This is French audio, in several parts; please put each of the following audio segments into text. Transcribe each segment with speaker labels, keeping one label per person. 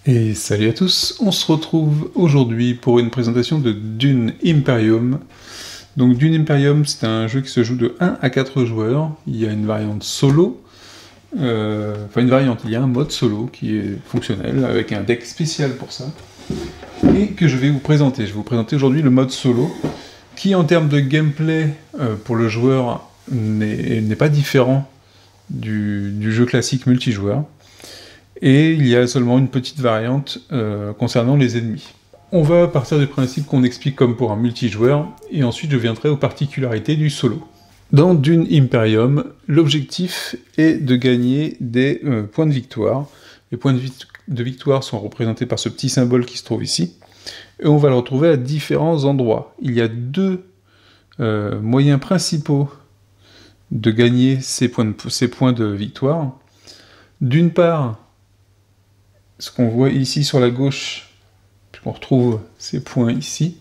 Speaker 1: Et salut à tous, on se retrouve aujourd'hui pour une présentation de Dune Imperium. Donc Dune Imperium, c'est un jeu qui se joue de 1 à 4 joueurs. Il y a une variante solo, il y a un mode solo qui est fonctionnel, avec un deck spécial pour ça, et que je vais vous présenter. Je vais vous présenter aujourd'hui le mode solo, qui en termes de gameplay pour le joueur n'est pas différent du jeu classique multijoueur. Et il y a seulement une petite variante concernant les ennemis. On va partir du principe qu'on explique comme pour un multijoueur, et ensuite je viendrai aux particularités du solo. Dans Dune Imperium, l'objectif est de gagner des points de victoire. Les points de victoire sont représentés par ce petit symbole qui se trouve ici, et on va le retrouver à différents endroits. Il y a deux moyens principaux de gagner ces points de victoire. D'une part, ce qu'on voit ici sur la gauche, puisqu'on retrouve ces points ici,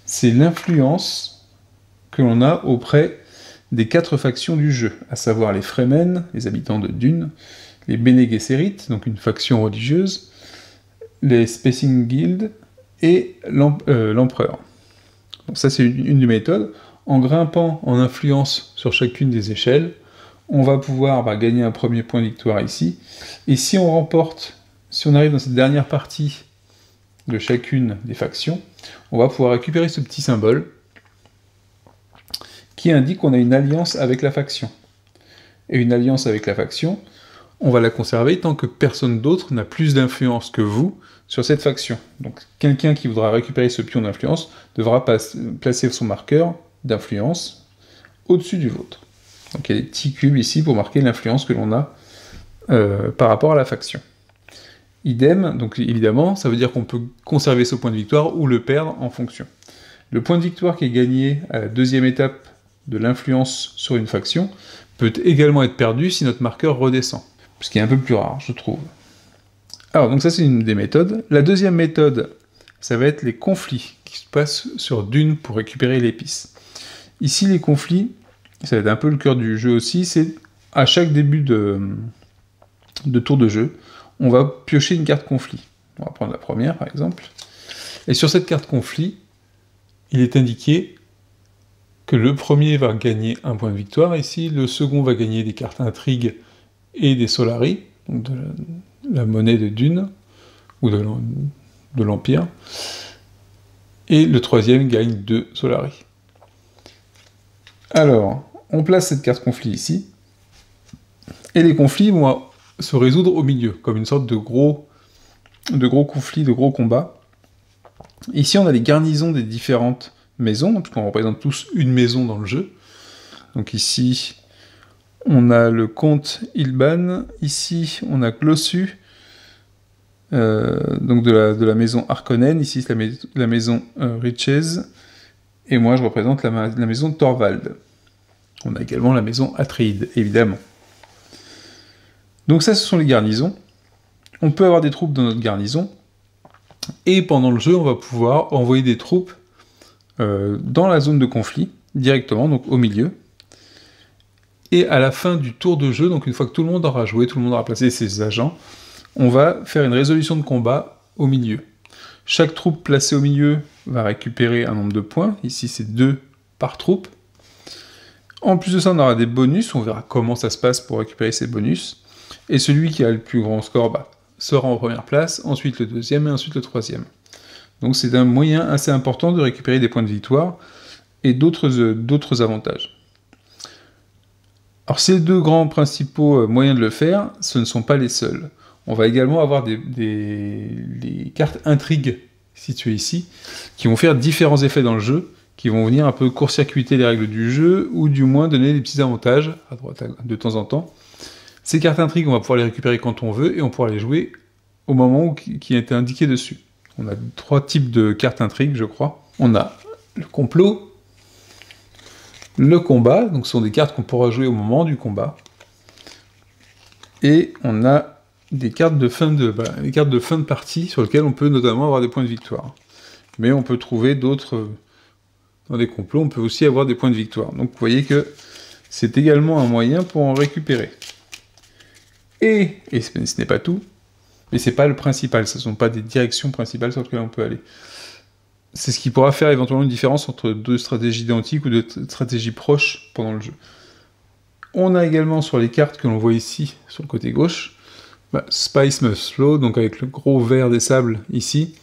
Speaker 1: c'est l'influence que l'on a auprès des 4 factions du jeu, à savoir les Fremen, les habitants de Dune, les Bene Gesserit, donc une faction religieuse, les Spacing Guild et l'Empereur. Donc ça c'est une des méthodes. En grimpant en influence sur chacune des échelles, on va pouvoir gagner un premier point de victoire ici, et si on arrive dans cette dernière partie de chacune des factions, on va pouvoir récupérer ce petit symbole qui indique qu'on a une alliance avec la faction. Et une alliance avec la faction, on va la conserver tant que personne d'autre n'a plus d'influence que vous sur cette faction. Donc quelqu'un qui voudra récupérer ce pion d'influence devra placer son marqueur d'influence au-dessus du vôtre. Donc il y a des petits cubes ici pour marquer l'influence que l'on a par rapport à la faction. Idem, donc évidemment, ça veut dire qu'on peut conserver ce point de victoire ou le perdre en fonction. Le point de victoire qui est gagné à la deuxième étape de l'influence sur une faction peut également être perdu si notre marqueur redescend, ce qui est un peu plus rare, je trouve. Alors, donc ça c'est une des méthodes. La deuxième méthode, ça va être les conflits qui se passent sur Dune pour récupérer l'épice. Ici, les conflits, ça va être un peu le cœur du jeu aussi, c'est à chaque début de tour de jeu, on va piocher une carte conflit. On va prendre la première, par exemple. Et sur cette carte conflit, il est indiqué que le premier va gagner un point de victoire ici, le second va gagner des cartes intrigue et des Solari, donc de la monnaie de Dune, ou de l'Empire, et le troisième gagne 2 Solari. Alors, on place cette carte conflit ici, et les conflits vont se résoudre au milieu, comme une sorte de gros conflits, de gros combats. Ici, on a les garnisons des différentes maisons, puisqu'on représente tous une maison dans le jeu. Donc ici, on a le comte Ilban, ici, on a Glossu, donc de la maison Harkonnen, ici, c'est la maison Riches, et moi, je représente la maison Torvald. On a également la maison Atreide, évidemment. Donc ça, ce sont les garnisons. On peut avoir des troupes dans notre garnison, et pendant le jeu, on va pouvoir envoyer des troupes dans la zone de conflit, directement, donc au milieu. Et à la fin du tour de jeu, donc une fois que tout le monde aura joué, tout le monde aura placé ses agents, on va faire une résolution de combat au milieu. Chaque troupe placée au milieu va récupérer un nombre de points, ici c'est 2 par troupe. En plus de ça, on aura des bonus, on verra comment ça se passe pour récupérer ces bonus. Et celui qui a le plus grand score sera en première place, ensuite le deuxième et ensuite le troisième. Donc c'est un moyen assez important de récupérer des points de victoire et d'autres avantages. Alors ces deux grands principaux moyens de le faire, ce ne sont pas les seuls. On va également avoir les cartes intrigues situées ici, qui vont faire différents effets dans le jeu, qui vont venir un peu court-circuiter les règles du jeu, ou du moins donner des petits avantages, à droite de temps en temps. Ces cartes intrigues, on va pouvoir les récupérer quand on veut, et on pourra les jouer au moment qui a été indiqué dessus. On a 3 types de cartes intrigues, je crois. On a le complot, le combat, donc ce sont des cartes qu'on pourra jouer au moment du combat, et on a des cartes de fin de partie sur lesquelles on peut notamment avoir des points de victoire. Mais on peut trouver d'autres... Dans des complots, on peut aussi avoir des points de victoire. Donc vous voyez que c'est également un moyen pour en récupérer. Et ce n'est pas tout, Mais c'est pas le principal, ce ne sont pas des directions principales sur lesquelles on peut aller. C'est ce qui pourra faire éventuellement une différence entre deux stratégies identiques ou deux stratégies proches pendant le jeu. On a également sur les cartes que l'on voit ici, sur le côté gauche, Spice Must Flow, donc avec le gros vert des sables ici.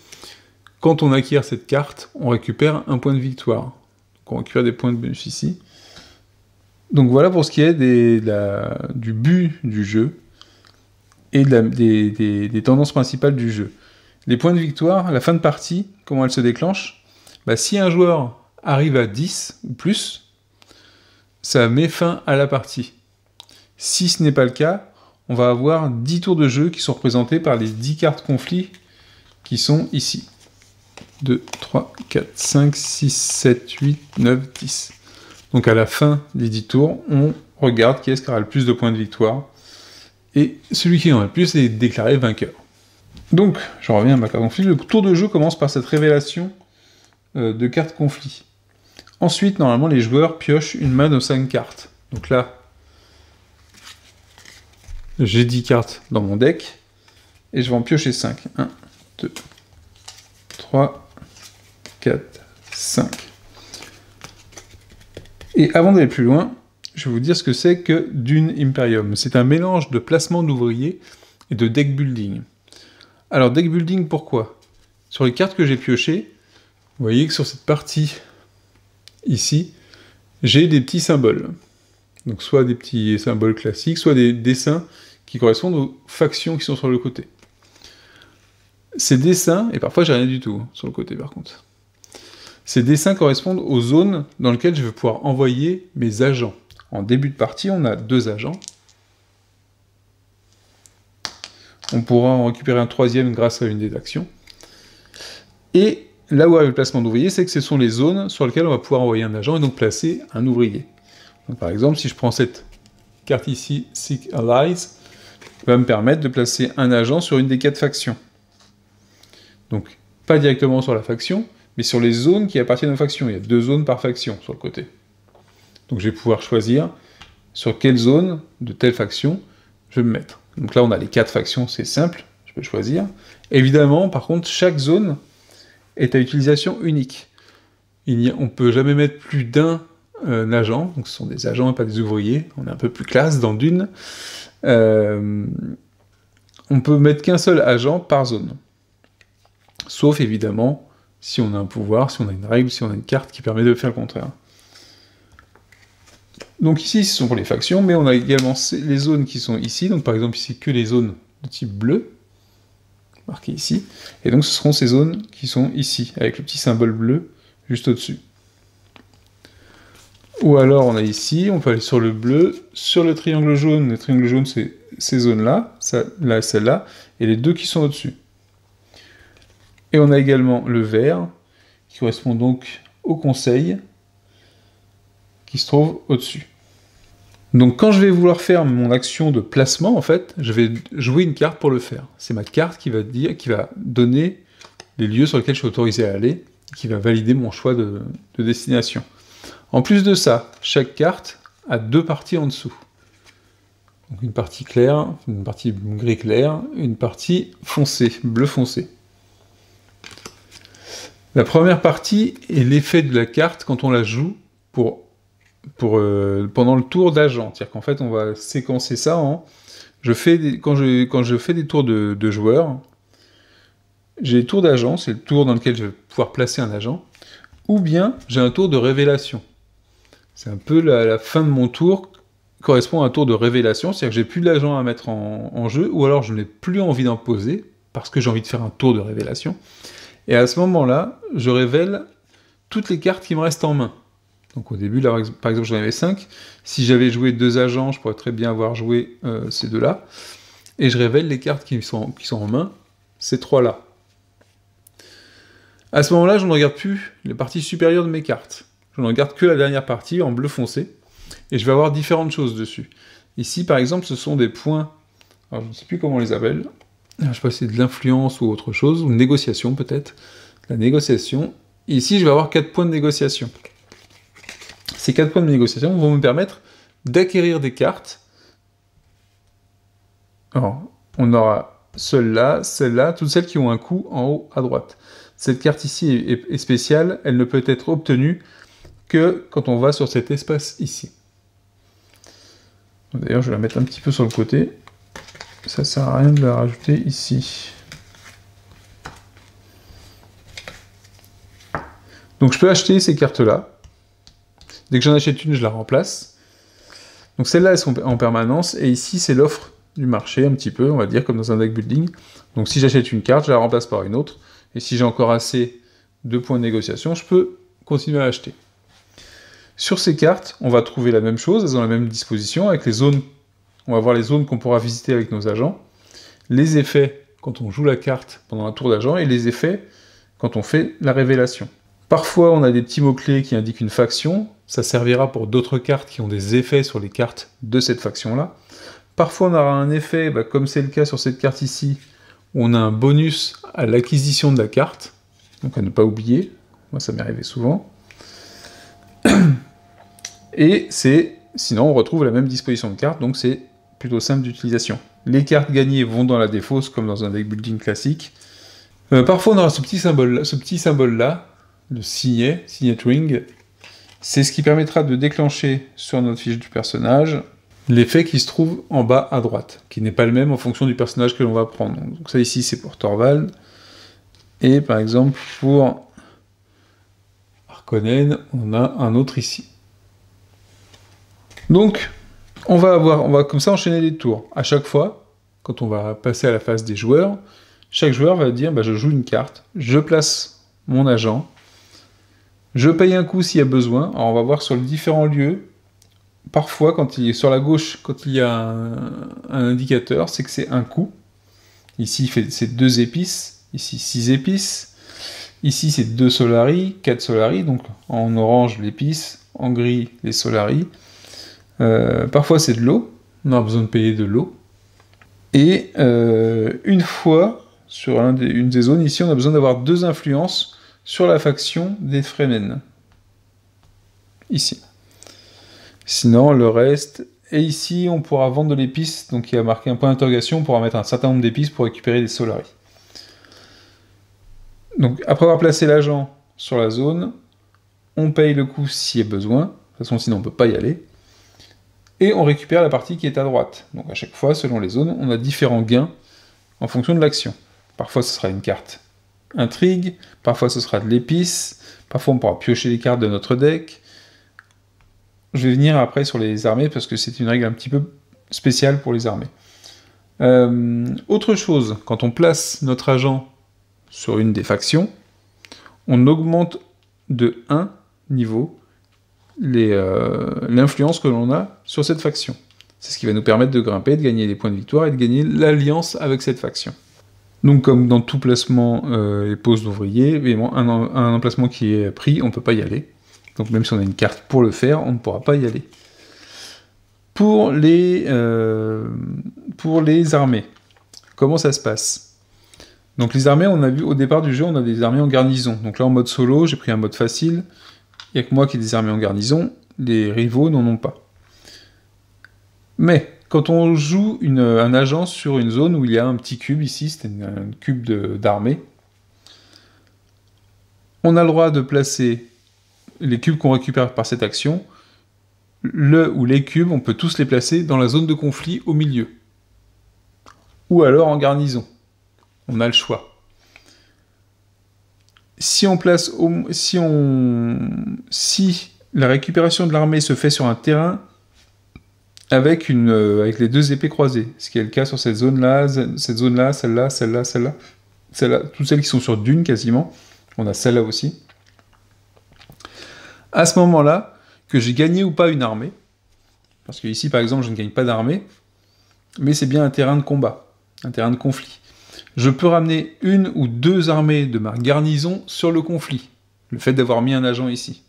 Speaker 1: Quand on acquiert cette carte, on récupère un point de victoire. Donc on récupère des points de bonus ici. Donc voilà pour ce qui est du but du jeu et des tendances principales du jeu. Les points de victoire, à la fin de partie, comment elles se déclenchent? Si un joueur arrive à 10 ou plus, ça met fin à la partie. Si ce n'est pas le cas, on va avoir 10 tours de jeu qui sont représentés par les 10 cartes conflits qui sont ici. 2, 3, 4, 5, 6, 7, 8, 9, 10. Donc à la fin des 10 tours, on regarde qui est-ce qui aura le plus de points de victoire. Et celui qui en a le plus est déclaré vainqueur. Donc, je reviens à ma carte conflit. Le tour de jeu commence par cette révélation de cartes conflit. Ensuite, normalement, les joueurs piochent une main de 5 cartes. Donc là, j'ai 10 cartes dans mon deck, et je vais en piocher 5. 1, 2, 3, 4, 5. Et avant d'aller plus loin, je vais vous dire ce que c'est que Dune Imperium. C'est un mélange de placement d'ouvriers et de deck building. Alors, deck building, pourquoi? Sur les cartes que j'ai piochées, vous voyez que sur cette partie, ici, j'ai des petits symboles. Donc, soit des petits symboles classiques, soit des dessins qui correspondent aux factions qui sont sur le côté. Ces dessins, et parfois j'ai rien du tout sur le côté par contre, ces dessins correspondent aux zones dans lesquelles je vais pouvoir envoyer mes agents. En début de partie, on a 2 agents. On pourra en récupérer un 3e grâce à une des actions. Et là où arrive le placement d'ouvriers, c'est que ce sont les zones sur lesquelles on va pouvoir envoyer un agent et donc placer un ouvrier. Donc, par exemple, si je prends cette carte ici, Seek Allies, va me permettre de placer un agent sur une des 4 factions. Donc, pas directement sur la faction, mais sur les zones qui appartiennent aux factions. Il y a 2 zones par faction sur le côté. Donc je vais pouvoir choisir sur quelle zone de telle faction je vais me mettre. Donc là, on a les 4 factions, c'est simple, je peux choisir. Évidemment, par contre, chaque zone est à utilisation unique. On ne peut jamais mettre plus d'un agent, donc ce sont des agents et pas des ouvriers, on est un peu plus classe dans Dune. On peut mettre qu'un seul agent par zone. Sauf évidemment, si on a un pouvoir, si on a une règle, si on a une carte qui permet de faire le contraire. Donc ici, ce sont pour les factions, mais on a également les zones qui sont ici, donc par exemple ici que les zones de type bleu, marquées ici, et donc ce seront ces zones qui sont ici, avec le petit symbole bleu juste au-dessus. Ou alors on a ici, on peut aller sur le bleu, sur le triangle jaune c'est ces zones-là, là, celle-là, et les 2 qui sont au-dessus. Et on a également le vert, qui correspond donc au conseil, qui se trouve au-dessus. Donc quand je vais vouloir faire mon action de placement, en fait, je vais jouer une carte pour le faire. C'est ma carte qui va donner les lieux sur lesquels je suis autorisé à aller, qui va valider mon choix de destination. En plus de ça, chaque carte a 2 parties en dessous. Donc une partie claire, une partie gris clair, une partie foncée, bleu foncé. La première partie est l'effet de la carte quand on la joue pendant le tour d'agent. C'est-à-dire qu'en fait, on va séquencer ça en... quand je fais des tours de joueurs, j'ai les tours d'agent, c'est le tour dans lequel je vais pouvoir placer un agent, ou bien j'ai un tour de révélation. C'est un peu la fin de mon tour correspond à un tour de révélation, c'est-à-dire que j'ai plus d'agent à mettre en jeu, ou alors je n'ai plus envie d'en poser, parce que j'ai envie de faire un tour de révélation. Et à ce moment-là, je révèle toutes les cartes qui me restent en main. Donc au début, là, par exemple, j'en avais 5. Si j'avais joué 2 agents, je pourrais très bien avoir joué ces 2-là. Et je révèle les cartes qui sont en main, ces 3-là. À ce moment-là, je ne regarde plus les parties supérieures de mes cartes. Je ne regarde que la dernière partie, en bleu foncé. Et je vais avoir différentes choses dessus. Ici, par exemple, ce sont des points... Alors, je ne sais plus comment on les appelle. Je ne sais pas si c'est de l'influence ou autre chose, ou une négociation peut-être. La négociation. Et ici, je vais avoir 4 points de négociation. Ces 4 points de négociation vont me permettre d'acquérir des cartes. Alors, on aura celle-là, toutes celles qui ont un coup en haut à droite. Cette carte ici est spéciale, elle ne peut être obtenue que quand on va sur cet espace ici. D'ailleurs, je vais la mettre un petit peu sur le côté. Ça sert à rien de la rajouter ici. Donc je peux acheter ces cartes-là. Dès que j'en achète une, je la remplace. Donc celles-là, elles sont en permanence. Et ici, c'est l'offre du marché, un petit peu, on va dire, comme dans un deck building. Donc si j'achète une carte, je la remplace par une autre. Et si j'ai encore assez de points de négociation, je peux continuer à acheter. Sur ces cartes, on va trouver la même chose, elles ont la même disposition, avec les zones. On va voir les zones qu'on pourra visiter avec nos agents, les effets quand on joue la carte pendant un tour d'agent, et les effets quand on fait la révélation. Parfois, on a des petits mots-clés qui indiquent une faction, ça servira pour d'autres cartes qui ont des effets sur les cartes de cette faction-là. Parfois, on aura un effet, comme c'est le cas sur cette carte ici, où on a un bonus à l'acquisition de la carte, donc à ne pas oublier, moi ça m'est arrivé souvent. Et sinon on retrouve la même disposition de cartes, donc c'est plutôt simple d'utilisation. Les cartes gagnées vont dans la défausse, comme dans un deck building classique. Parfois on aura ce petit symbole-là, le signet ring, c'est ce qui permettra de déclencher sur notre fiche du personnage l'effet qui se trouve en bas à droite, qui n'est pas le même en fonction du personnage que l'on va prendre. Donc ça ici c'est pour Thorvald, et par exemple pour Harkonnen, on a un autre ici. Donc on va comme ça enchaîner les tours. À chaque fois, quand on va passer à la phase des joueurs, chaque joueur va dire je joue une carte, je place mon agent, je paye un coup s'il y a besoin. Alors on va voir sur les différents lieux. Parfois, quand il est sur la gauche, quand il y a un indicateur, c'est que c'est un coup. Ici, c'est 2 épices. Ici, 6 épices. Ici, c'est 2 Solari, 4 Solari. Donc, en orange, l'épice. En gris, les Solari. Parfois, c'est de l'eau. On a besoin de payer de l'eau. Et une fois, sur une des zones, ici, on a besoin d'avoir 2 influences sur la faction des Fremen. Ici. Sinon, le reste... Et ici, on pourra vendre de l'épice, donc il y a marqué un point d'interrogation, on pourra mettre un certain nombre d'épices pour récupérer des Solari. Donc, après avoir placé l'agent sur la zone, on paye le coup s'il y a besoin, de toute façon, sinon on ne peut pas y aller, et on récupère la partie qui est à droite. Donc à chaque fois, selon les zones, on a différents gains en fonction de l'action. Parfois, ce sera une carte intrigue, parfois ce sera de l'épice, parfois on pourra piocher les cartes de notre deck. Je vais venir après sur les armées, parce que c'est une règle un petit peu spéciale pour les armées. Autre chose, quand on place notre agent sur une des factions, on augmente de 1 niveau l'influence que l'on a sur cette faction. C'est ce qui va nous permettre de grimper, de gagner des points de victoire et de gagner l'alliance avec cette faction. Donc comme dans tout placement et pose d'ouvrier, un emplacement qui est pris, on ne peut pas y aller. Donc même si on a une carte pour le faire, on ne pourra pas y aller. Pour les armées, comment ça se passe? Donc les armées, on a vu au départ du jeu, on a des armées en garnison. Donc là en mode solo, j'ai pris un mode facile. Il n'y a que moi qui ai des armées en garnison, les rivaux n'en ont pas. Mais quand on joue un agent sur une zone où il y a un petit cube, ici c'est un cube d'armée, on a le droit de placer les cubes qu'on récupère par cette action, les cubes, on peut tous les placer dans la zone de conflit au milieu. Ou alors en garnison. On a le choix. Si la récupération de l'armée se fait sur un terrain avec les 2 épées croisées, ce qui est le cas sur cette zone-là, celle-là, toutes celles qui sont sur dune quasiment, on a celle-là aussi. À ce moment-là, que j'ai gagné ou pas une armée, parce que ici par exemple je ne gagne pas d'armée, mais c'est bien un terrain de combat, un terrain de conflit. Je peux ramener 1 ou 2 armées de ma garnison sur le conflit, le fait d'avoir mis un agent ici.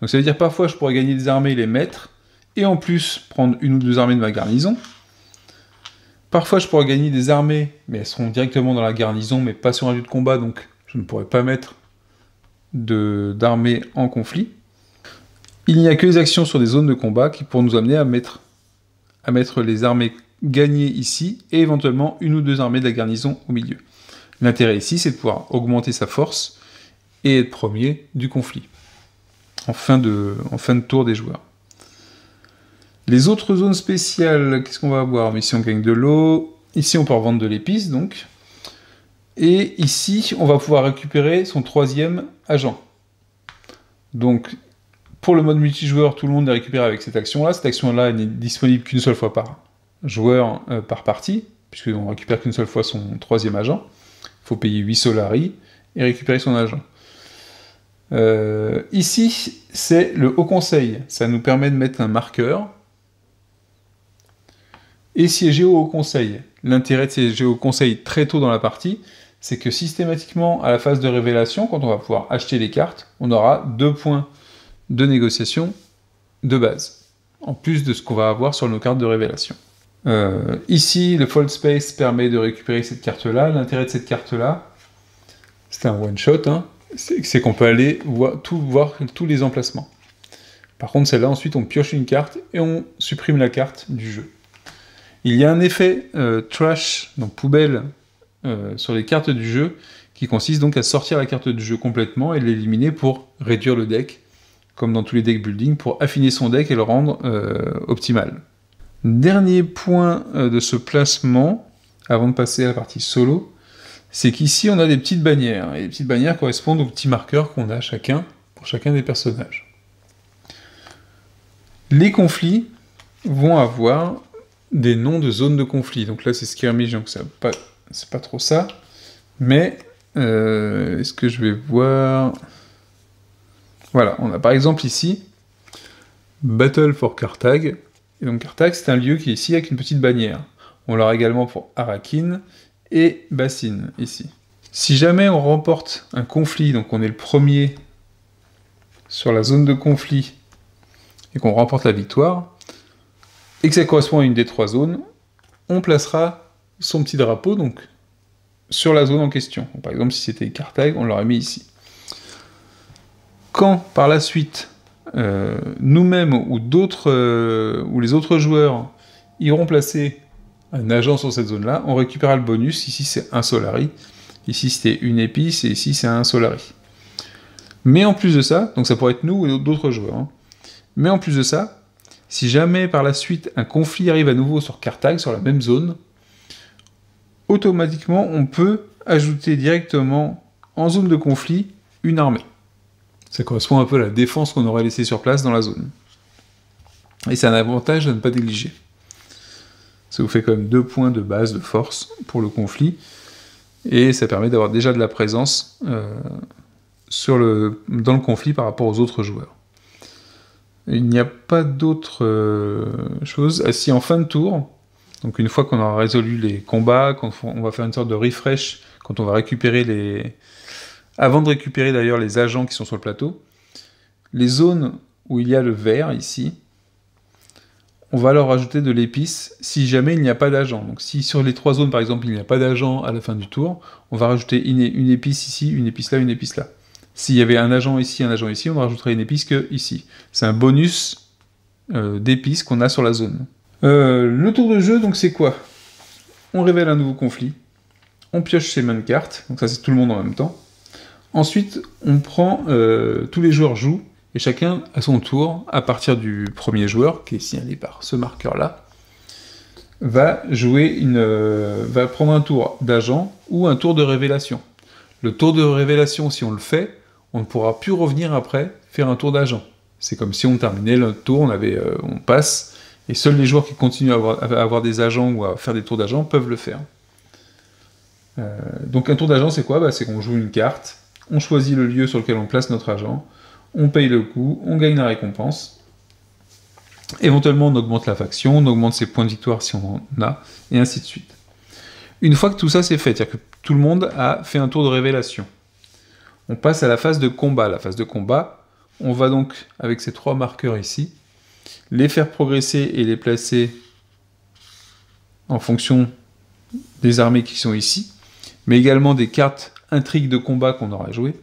Speaker 1: Donc ça veut dire parfois je pourrais gagner des armées et les mettre, et en plus prendre 1 ou 2 armées de ma garnison. Parfois je pourrais gagner des armées, mais elles seront directement dans la garnison, mais pas sur un lieu de combat, donc je ne pourrais pas mettre d'armées en conflit. Il n'y a que les actions sur des zones de combat qui pourront nous amener à mettre les armées gagner ici, et éventuellement une ou deux armées de la garnison au milieu. L'intérêt ici, c'est de pouvoir augmenter sa force et être premier du conflit, en fin de tour des joueurs. Les autres zones spéciales, qu'est-ce qu'on va avoir? Ici, on gagne de l'eau. Ici, on peut revendre de l'épice, donc. Et ici, on va pouvoir récupérer son 3e agent. Donc, pour le mode multijoueur, tout le monde est récupéré avec cette action-là. Cette action-là n'est disponible qu'une seule fois par joueur, par partie, puisqu'on récupère qu'une seule fois son 3e agent. Il faut payer 8 Solari et récupérer son agent. Ici, c'est le Haut Conseil. Ça nous permet de mettre un marqueur et siéger au Haut Conseil. L'intérêt de siéger au Conseil très tôt dans la partie, c'est que systématiquement, à la phase de révélation, quand on va pouvoir acheter les cartes, on aura 2 points de négociation de base, en plus de ce qu'on va avoir sur nos cartes de révélation. Ici, le Fold Space permet de récupérer cette carte-là. L'intérêt de cette carte-là, c'est un one-shot, hein, c'est qu'on peut aller voir tous les emplacements. Par contre, celle-là, ensuite, on pioche une carte et on supprime la carte du jeu. Il y a un effet trash, donc poubelle, sur les cartes du jeu, qui consiste donc à sortir la carte du jeu complètement et l'éliminer pour réduire le deck, comme dans tous les deck building, pour affiner son deck et le rendre optimal. Dernier point de ce placement, avant de passer à la partie solo, c'est qu'ici on a des petites bannières, et les petites bannières correspondent aux petits marqueurs qu'on a chacun, pour chacun des personnages. Les conflits vont avoir des noms de zones de conflit, donc là c'est skirmish, donc c'est pas trop ça, mais est-ce que je vais voir... Voilà, on a par exemple ici Battle for Carthage, et donc Carthage c'est un lieu qui est ici avec une petite bannière. On l'aura également pour Arakin et Bassine, ici. Si jamais on remporte un conflit, donc on est le premier sur la zone de conflit, et qu'on remporte la victoire, et que ça correspond à une des 3 zones, on placera son petit drapeau, donc, sur la zone en question. Donc, par exemple, si c'était Carthage, on l'aurait mis ici. Quand, par la suite, nous-mêmes ou les autres joueurs iront placer un agent sur cette zone-là, on récupérera le bonus. Ici, c'est 1 Solari. Ici, c'était une épice, et ici, c'est 1 Solari. Mais en plus de ça, donc ça pourrait être nous ou d'autres joueurs, hein. Mais en plus de ça, si jamais par la suite un conflit arrive à nouveau sur Carthage, sur la même zone, automatiquement on peut ajouter directement en zone de conflit une armée. Ça correspond un peu à la défense qu'on aurait laissée sur place dans la zone. Et c'est un avantage à ne pas négliger. Ça vous fait quand même 2 points de base de force pour le conflit, et ça permet d'avoir déjà de la présence dans le conflit par rapport aux autres joueurs. Il n'y a pas d'autre chose. Si en fin de tour, donc une fois qu'on aura résolu les combats, quand on va faire une sorte de refresh, quand on va récupérer les... Avant de récupérer d'ailleurs les agents qui sont sur le plateau, les zones où il y a le vert, ici, on va leur ajouter de l'épice si jamais il n'y a pas d'agent. Donc si sur les 3 zones, par exemple, il n'y a pas d'agent à la fin du tour, on va rajouter une épice ici, une épice là, une épice là. S'il y avait un agent ici, on rajouterait une épice que ici. C'est un bonus d'épices qu'on a sur la zone. Le tour de jeu, donc c'est quoi? On révèle un nouveau conflit, on pioche ses mêmes cartes, donc ça c'est tout le monde en même temps. Ensuite, on prend, tous les joueurs jouent, et chacun, à son tour, à partir du premier joueur, qui est signalé par ce marqueur-là, va prendre un tour d'agent ou un tour de révélation. Le tour de révélation, si on le fait, on ne pourra plus revenir après faire un tour d'agent. C'est comme si on terminait le tour, on passe, et seuls les joueurs qui continuent à avoir des agents ou à faire des tours d'agent peuvent le faire. Donc un tour d'agent, c'est quoi? C'est qu'on joue une carte, on choisit le lieu sur lequel on place notre agent, on paye le coup, on gagne la récompense. Éventuellement, on augmente la faction, on augmente ses points de victoire si on en a, et ainsi de suite. Une fois que tout ça c'est fait, c'est-à-dire que tout le monde a fait un tour de révélation, on passe à la phase de combat. La phase de combat, on va donc, avec ces 3 marqueurs ici, les faire progresser et les placer en fonction des armées qui sont ici, mais également des cartes intrigues de combat qu'on aura jouées,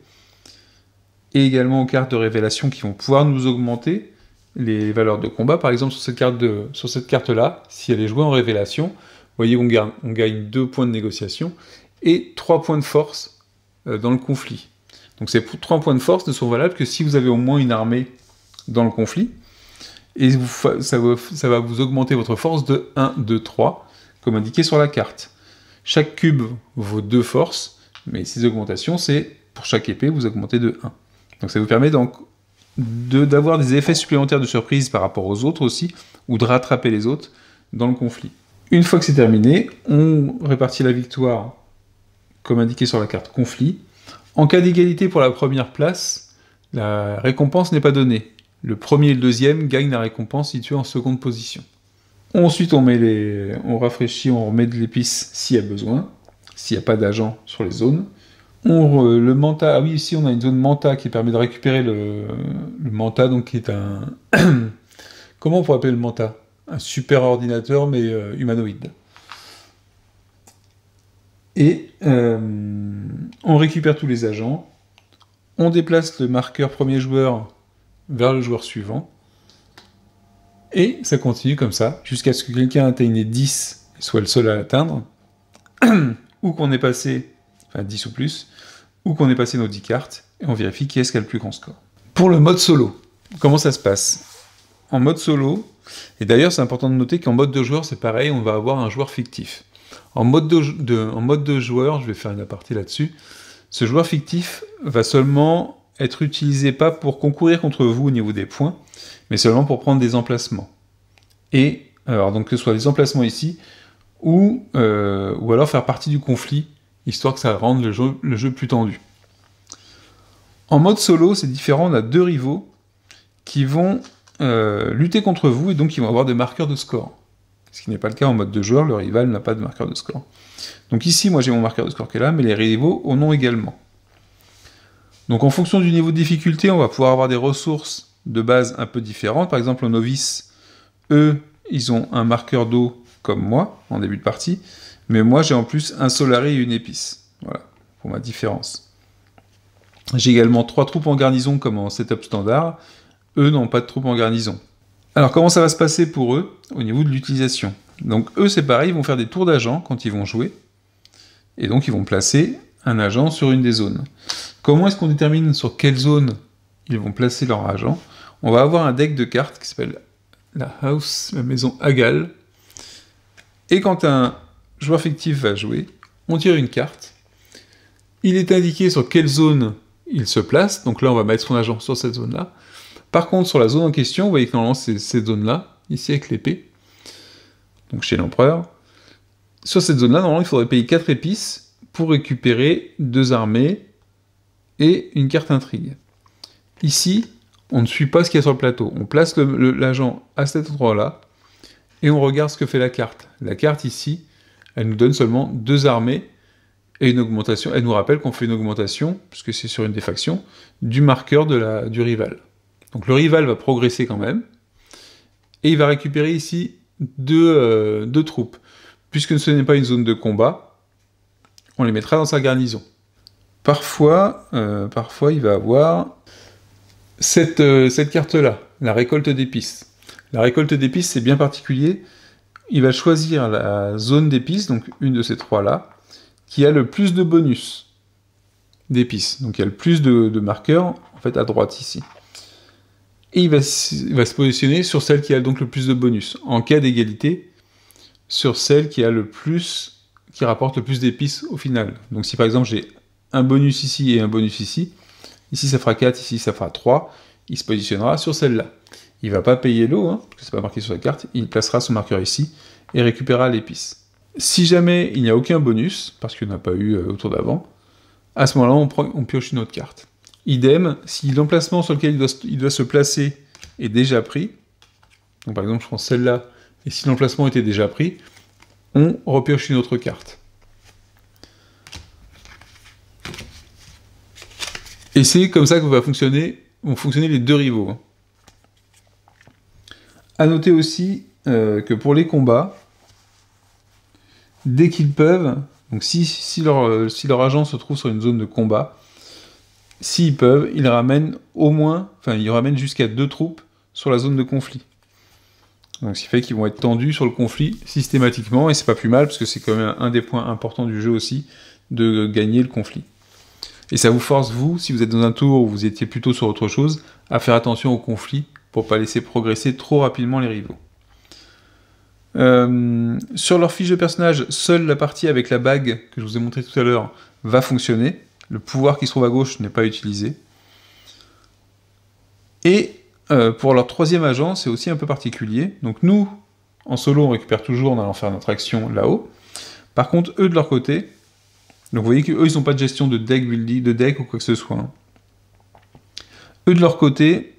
Speaker 1: et également aux cartes de révélation qui vont pouvoir nous augmenter les valeurs de combat. Par exemple, sur cette carte-là, si elle est jouée en révélation, vous voyez on gagne 2 points de négociation et 3 points de force dans le conflit. Donc ces 3 points de force ne sont valables que si vous avez au moins une armée dans le conflit, et ça va vous augmenter votre force de 1, 2, 3, comme indiqué sur la carte. Chaque cube vaut 2 forces, mais ces augmentations, c'est pour chaque épée, vous augmentez de 1. Donc ça vous permet donc d'avoir des effets supplémentaires de surprise par rapport aux autres aussi, ou de rattraper les autres dans le conflit. Une fois que c'est terminé, on répartit la victoire comme indiqué sur la carte conflit. En cas d'égalité pour la première place, la récompense n'est pas donnée. Le premier et le deuxième gagnent la récompense située en seconde position. Ensuite, on rafraîchit, on remet de l'épice s'il y a besoin, s'il n'y a pas d'agent sur les zones. Le manta, ah oui, ici on a une zone manta qui permet de récupérer le manta, donc qui est un... Comment on pourrait appeler le manta? Un super ordinateur, mais humanoïde. Et on récupère tous les agents, on déplace le marqueur premier joueur vers le joueur suivant, et ça continue comme ça, jusqu'à ce que quelqu'un atteigne les 10 et soit le seul à l'atteindre, ou qu'on ait passé, enfin 10 ou plus, ou qu'on ait passé nos 10 cartes, et on vérifie qui est-ce qui a le plus grand score. Pour le mode solo, comment ça se passe? En mode solo, et d'ailleurs c'est important de noter qu'en mode de joueur c'est pareil, on va avoir un joueur fictif. En mode de joueur, je vais faire une aparté là-dessus, ce joueur fictif va seulement être utilisé pas pour concourir contre vous au niveau des points, mais seulement pour prendre des emplacements. Et, alors donc que ce soit des emplacements ici, ou alors faire partie du conflit, histoire que ça rende le jeu plus tendu. En mode solo, c'est différent, on a 2 rivaux qui vont lutter contre vous, et donc qui vont avoir des marqueurs de score. Ce qui n'est pas le cas en mode de joueur, le rival n'a pas de marqueur de score. Donc ici, moi j'ai mon marqueur de score qui est là, mais les rivaux en ont également. Donc en fonction du niveau de difficulté, on va pouvoir avoir des ressources de base un peu différentes. Par exemple, en novice, eux, ils ont un marqueur d'eau comme moi, en début de partie, mais moi j'ai en plus un solari et une épice. Voilà, pour ma différence. J'ai également 3 troupes en garnison comme en setup standard. Eux n'ont pas de troupes en garnison. Alors comment ça va se passer pour eux au niveau de l'utilisation? Donc eux c'est pareil, ils vont faire des tours d'agents quand ils vont jouer, et donc ils vont placer un agent sur une des zones. Comment est-ce qu'on détermine sur quelle zone ils vont placer leur agent? On va avoir un deck de cartes qui s'appelle la maison Agal, et quand un joueur fictif va jouer, on tire une carte, il est indiqué sur quelle zone il se place, donc là on va mettre son agent sur cette zone-là. Par contre, sur la zone en question, vous voyez que normalement c'est cette zone-là, ici avec l'épée, donc chez l'empereur. Sur cette zone-là, normalement il faudrait payer 4 épices pour récupérer 2 armées et une carte intrigue. Ici, on ne suit pas ce qu'il y a sur le plateau. On place l'agent à cet endroit-là, et on regarde ce que fait la carte. La carte ici, elle nous donne seulement 2 armées et une augmentation. Elle nous rappelle qu'on fait une augmentation, puisque c'est sur une des factions, du marqueur du rival. Donc le rival va progresser quand même, et il va récupérer ici 2 troupes. Puisque ce n'est pas une zone de combat, on les mettra dans sa garnison. Parfois il va avoir cette carte-là, la récolte d'épices. La récolte d'épices, c'est bien particulier. Il va choisir la zone d'épices, donc une de ces 3-là, qui a le plus de bonus d'épices. Donc il y a le plus de marqueurs, en fait, à droite ici. Et il va se positionner sur celle qui a donc le plus de bonus. En cas d'égalité, sur celle qui rapporte le plus d'épices au final. Donc si par exemple j'ai un bonus ici et un bonus ici ça fera 4, ici ça fera 3, il se positionnera sur celle-là. Il ne va pas payer l'eau, parce que c'est pas marqué sur la carte, il placera son marqueur ici et récupérera l'épice. Si jamais il n'y a aucun bonus, parce qu'il n'y en a pas eu au tour d'avant, à ce moment-là on pioche une autre carte. Idem, si l'emplacement sur lequel il doit se placer est déjà pris, donc par exemple je prends celle-là, et si l'emplacement était déjà pris, on repioche une autre carte. Et c'est comme ça que vont fonctionner les 2 rivaux. A noter aussi que pour les combats, dès qu'ils peuvent, donc si leur agent se trouve sur une zone de combat, s'ils peuvent, ils ramènent jusqu'à 2 troupes sur la zone de conflit. Donc, ce qui fait qu'ils vont être tendus sur le conflit systématiquement, et c'est pas plus mal, parce que c'est quand même un des points importants du jeu aussi, de gagner le conflit. Et ça vous force, vous, si vous êtes dans un tour où vous étiez plutôt sur autre chose, à faire attention au conflit, pour pas laisser progresser trop rapidement les rivaux. Sur leur fiche de personnage, seule la partie avec la bague, que je vous ai montré tout à l'heure, va fonctionner. Le pouvoir qui se trouve à gauche n'est pas utilisé. Et pour leur troisième agent, c'est aussi un peu particulier. Donc nous, en solo, on récupère toujours en allant faire notre action là-haut. Par contre, eux, de leur côté, donc vous voyez qu'eux, ils n'ont pas de gestion de deck building, de deck ou quoi que ce soit. Hein. Eux, de leur côté,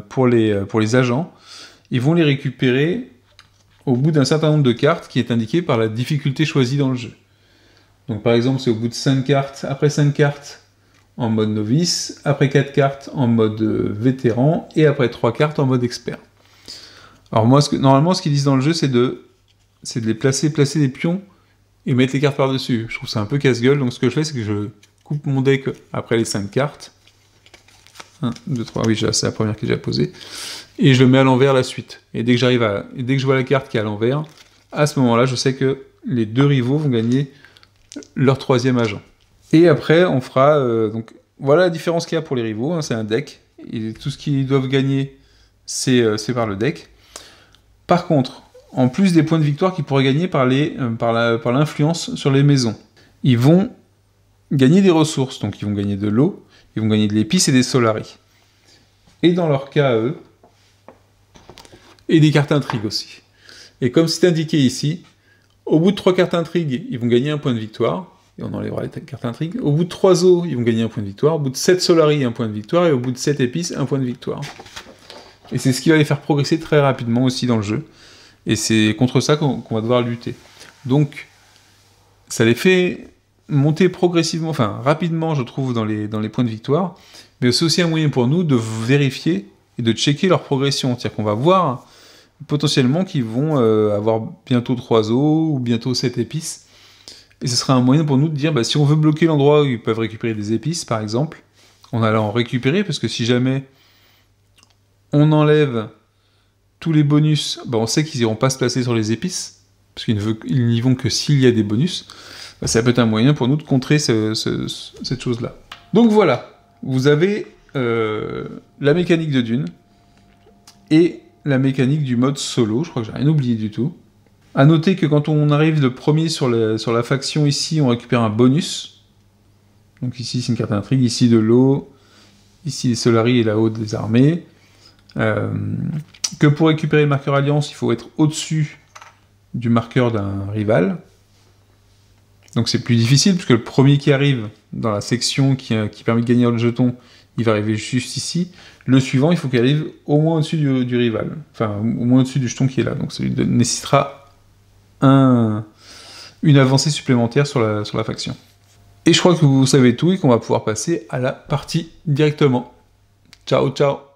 Speaker 1: pour les agents, ils vont les récupérer au bout d'un certain nombre de cartes qui est indiqué par la difficulté choisie dans le jeu. Donc par exemple, c'est au bout de 5 cartes, après 5 cartes en mode novice, après 4 cartes en mode vétéran, et après 3 cartes en mode expert. Alors moi, normalement, ce qu'ils disent dans le jeu, c'est de les placer des pions, et mettre les cartes par-dessus. Je trouve ça un peu casse-gueule, donc ce que je fais, c'est que je coupe mon deck après les 5 cartes. 1, 2, 3, oui, c'est la première qui est déjà posée. Et je le mets à l'envers la suite. Et dès que je vois la carte qui est à l'envers, à ce moment-là, je sais que les deux rivaux vont gagner leur troisième agent. Et après, on fera... donc, voilà la différence qu'il y a pour les rivaux, hein, c'est un deck. Et tout ce qu'ils doivent gagner, c'est par le deck. Par contre, en plus des points de victoire qu'ils pourraient gagner par l'influence sur les maisons, ils vont gagner des ressources. Donc ils vont gagner de l'eau, ils vont gagner de l'épice et des solaris. Et dans leur cas, eux, et des cartes intrigues aussi. Et comme c'est indiqué ici, au bout de 3 cartes intrigues, ils vont gagner un point de victoire, et on enlèvera les cartes intrigues. Au bout de 3 eaux, ils vont gagner un point de victoire, au bout de 7 solaris, un point de victoire, et au bout de 7 épices, un point de victoire. Et c'est ce qui va les faire progresser très rapidement aussi dans le jeu. Et c'est contre ça qu'on va devoir lutter. Donc, ça les fait monter progressivement, enfin rapidement, je trouve, dans les points de victoire, mais c'est aussi un moyen pour nous de vérifier et de checker leur progression. C'est-à-dire qu'on va voir potentiellement qu'ils vont avoir bientôt 3 os ou bientôt 7 épices. Et ce sera un moyen pour nous de dire, bah, si on veut bloquer l'endroit où ils peuvent récupérer des épices, par exemple, on allait en récupérer, parce que si jamais on enlève tous les bonus, bah, on sait qu'ils n'iront pas se placer sur les épices, parce qu'ils n'y vont que s'il y a des bonus. Bah, ça peut être un moyen pour nous de contrer cette chose-là. Donc voilà, vous avez la mécanique de Dune, et la mécanique du mode solo, je crois que j'ai rien oublié du tout. A noter que quand on arrive le premier sur la faction ici, on récupère un bonus. Donc ici c'est une carte d'intrigue, ici de l'eau, ici les solaris et la haute des armées. Que pour récupérer le marqueur alliance, il faut être au-dessus du marqueur d'un rival. Donc c'est plus difficile, puisque le premier qui arrive dans la section qui permet de gagner le jeton, il va arriver juste ici. Le suivant, il faut qu'il arrive au moins au-dessus du rival. Enfin, au moins au-dessus du jeton qui est là. Donc ça nécessitera une avancée supplémentaire sur la faction. Et je crois que vous savez tout et qu'on va pouvoir passer à la partie directement. Ciao, ciao!